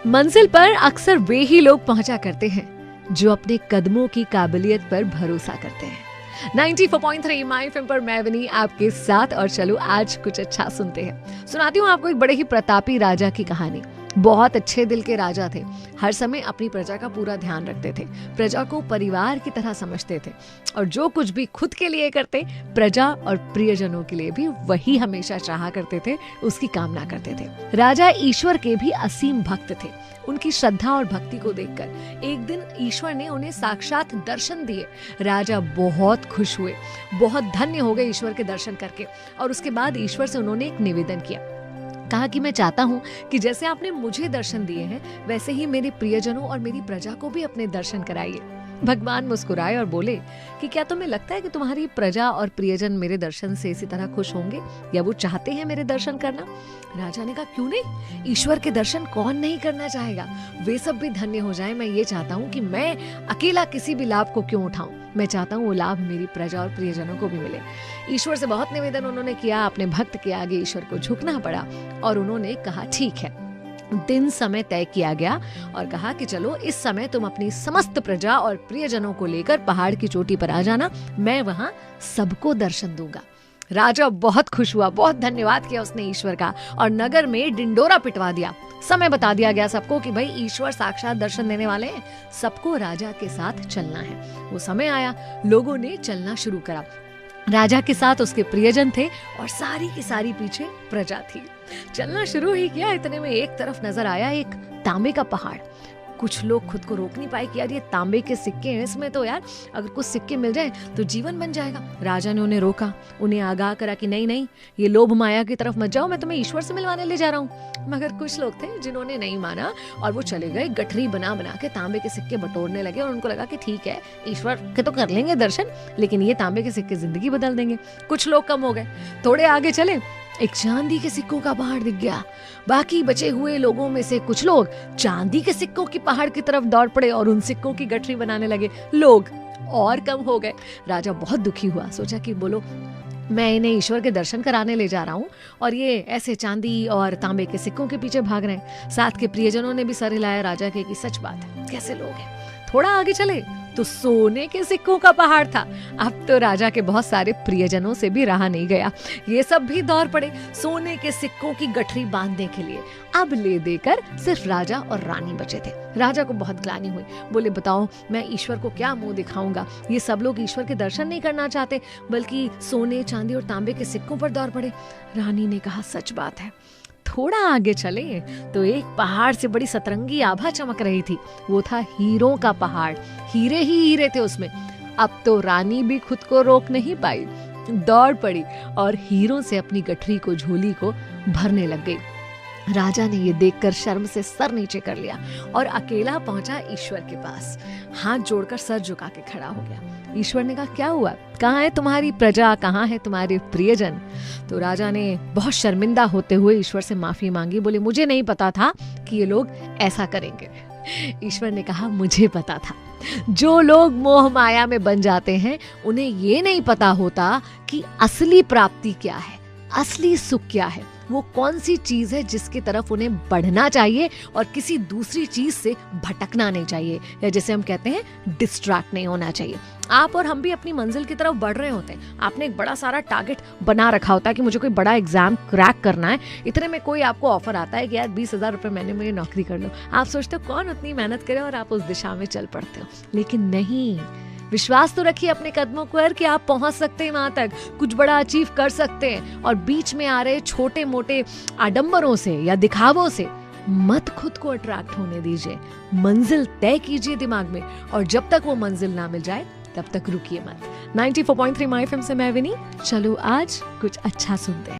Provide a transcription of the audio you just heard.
मंजिल पर अक्सर वे ही लोग पहुंचा करते हैं जो अपने कदमों की काबिलियत पर भरोसा करते हैं। 94.3 माय एफएम पर मैं विनी आपके साथ, और चलो आज कुछ अच्छा सुनते हैं। सुनाती हूँ आपको एक बड़े ही प्रतापी राजा की कहानी। बहुत अच्छे दिल के राजा थे, हर समय अपनी प्रजा का पूरा ध्यान रखते थे, प्रजा को परिवार की तरह समझते थे, और जो कुछ भी खुद के लिए करते प्रजा और प्रियजनों के लिए भी वही हमेशा चाहा करते थे, उसकी कामना करते थे। राजा ईश्वर के भी असीम भक्त थे। उनकी श्रद्धा और भक्ति को देखकर एक दिन ईश्वर ने उन्हें साक्षात दर्शन दिए। राजा बहुत खुश हुए, बहुत धन्य हो गए ईश्वर के दर्शन करके, और उसके बाद ईश्वर से उन्होंने एक निवेदन किया। कहा कि मैं चाहता हूँ कि जैसे आपने मुझे दर्शन दिए हैं वैसे ही मेरे प्रियजनों और मेरी प्रजा को भी अपने दर्शन कराइए। भगवान मुस्कुराए और बोले कि क्या तुम्हें लगता है कि तुम्हारी प्रजा और प्रियजन मेरे दर्शन से इसी तरह खुश होंगे, या वो चाहते हैं मेरे दर्शन करना? राजा ने कहा क्यों नहीं, ईश्वर के दर्शन कौन नहीं करना चाहेगा, वे सब भी धन्य हो जाएं। मैं ये चाहता हूँ कि मैं अकेला किसी भी लाभ को क्यों उठाऊं, मैं चाहता हूँ वो लाभ मेरी प्रजा और प्रियजनों को भी मिले। ईश्वर से बहुत निवेदन उन्होंने किया, अपने भक्त के आगे ईश्वर को झुकना पड़ा, और उन्होंने कहा ठीक है। दिन समय तय किया गया और कहा कि चलो इस समय तुम अपनी समस्त प्रजा और प्रियजनों को लेकर पहाड़ की चोटी पर आ जाना, मैं वहां सबको दर्शन दूंगा। राजा बहुत खुश हुआ, बहुत धन्यवाद किया उसने ईश्वर का, और नगर में डिंडोरा पिटवा दिया। समय बता दिया गया सबको कि भाई ईश्वर साक्षात दर्शन देने वाले हैं, सबको राजा के साथ चलना है। वो समय आया, लोगों ने चलना शुरू करा। राजा के साथ उसके प्रियजन थे और सारी की सारी पीछे प्रजा थी। चलना शुरू ही किया, इतने में एक तरफ नजर आया एक तांबे का पहाड़। कुछ लोग खुद को रोक नहीं पाए कि यार ये तांबे के सिक्के हैं, इसमें तो यार अगर कुछ सिक्के मिल जाए तो जीवन बन जाएगा। राजा ने उन्हें रोका, उन्हें आगाह करा कि नहीं नहीं, ये लोभ माया की तरफ मत जाओ, मैं तुम्हें ईश्वर से मिलवाने ले जा रहा हूँ। मगर कुछ लोग थे जिन्होंने नहीं माना, और वो चले गए गठरी बना बना के तांबे के सिक्के बटोरने लगे, और उनको लगा कि ठीक है ईश्वर के तो कर लेंगे दर्शन, लेकिन ये तांबे के सिक्के जिंदगी बदल देंगे। कुछ लोग कम हो गए, थोड़े आगे चले, एक चांदी के सिक्कों का पहाड़ दिख गया। बाकी बचे हुए लोगों में से कुछ लोग चांदी के सिक्कों की पहाड़ की तरफ दौड़ पड़े और उन सिक्कों की गठरी बनाने लगे। लोग और कम हो गए। राजा बहुत दुखी हुआ, सोचा कि बोलो मैं इन्हें ईश्वर के दर्शन कराने ले जा रहा हूँ और ये ऐसे चांदी और तांबे के सिक्कों के पीछे भाग रहे हैं। साथ के प्रियजनों ने भी सर हिलाया राजा के कि सच बात है, कैसे लोग हैं। थोड़ा आगे चले तो सोने के सिक्कों का पहाड़ था। अब तो राजा के बहुत सारे प्रियजनों से भी रहा नहीं गया, ये सब भी दौड़ पड़े सोने के सिक्कों की गठरी बांधने के लिए। अब ले देकर सिर्फ राजा और रानी बचे थे। राजा को बहुत ग्लानि हुई, बोले बताओ मैं ईश्वर को क्या मुंह दिखाऊंगा, ये सब लोग ईश्वर के दर्शन नहीं करना चाहते बल्कि सोने चांदी और तांबे के सिक्कों पर दौड़ पड़े। रानी ने कहा सच बात है। थोड़ा आगे चले तो एक पहाड़ से बड़ी सतरंगी आभा चमक रही थी, वो था हीरों का पहाड़, हीरे ही हीरे थे उसमें। अब तो रानी भी खुद को रोक नहीं पाई, दौड़ पड़ी और हीरों से अपनी गठरी को, झोली को भरने लग गई। राजा ने ये देखकर शर्म से सर नीचे कर लिया और अकेला पहुंचा ईश्वर के पास, हाथ जोड़कर सर झुका के खड़ा हो गया। ईश्वर ने कहा क्या हुआ, कहाँ है तुम्हारी प्रजा, कहाँ है तुम्हारे प्रियजन? तो राजा ने बहुत शर्मिंदा होते हुए ईश्वर से माफी मांगी, बोले मुझे नहीं पता था कि ये लोग ऐसा करेंगे। ईश्वर ने कहा मुझे पता था, जो लोग मोह माया में बन जाते हैं उन्हें ये नहीं पता होता कि असली प्राप्ति क्या है, असली सुख क्या है, वो कौन सी चीज है जिसकी तरफ उन्हें बढ़ना चाहिए और किसी दूसरी चीज से भटकना नहीं चाहिए, या जैसे हम कहते हैं डिस्ट्रैक्ट नहीं होना चाहिए। आप और हम भी अपनी मंजिल की तरफ बढ़ रहे होते हैं, आपने एक बड़ा सारा टारगेट बना रखा होता है कि मुझे कोई बड़ा एग्जाम क्रैक करना है। इतने में कोई आपको ऑफर आता है कि यार 20,000 रुपए महीने में नौकरी कर लो। आप सोचते हो कौन उतनी मेहनत करे और आप उस दिशा में चल पड़ते हो, लेकिन नहीं, विश्वास तो रखिए अपने कदमों पर कि आप पहुंच सकते हैं, वहां तक कुछ बड़ा अचीव कर सकते हैं। और बीच में आ रहे छोटे मोटे आडंबरों से या दिखावों से मत खुद को अट्रैक्ट होने दीजिए। मंजिल तय कीजिए दिमाग में, और जब तक वो मंजिल ना मिल जाए तब तक रुकिए मत। 94.3 माय एफएम से मैं विनी, चलो आज कुछ अच्छा सुनते हैं।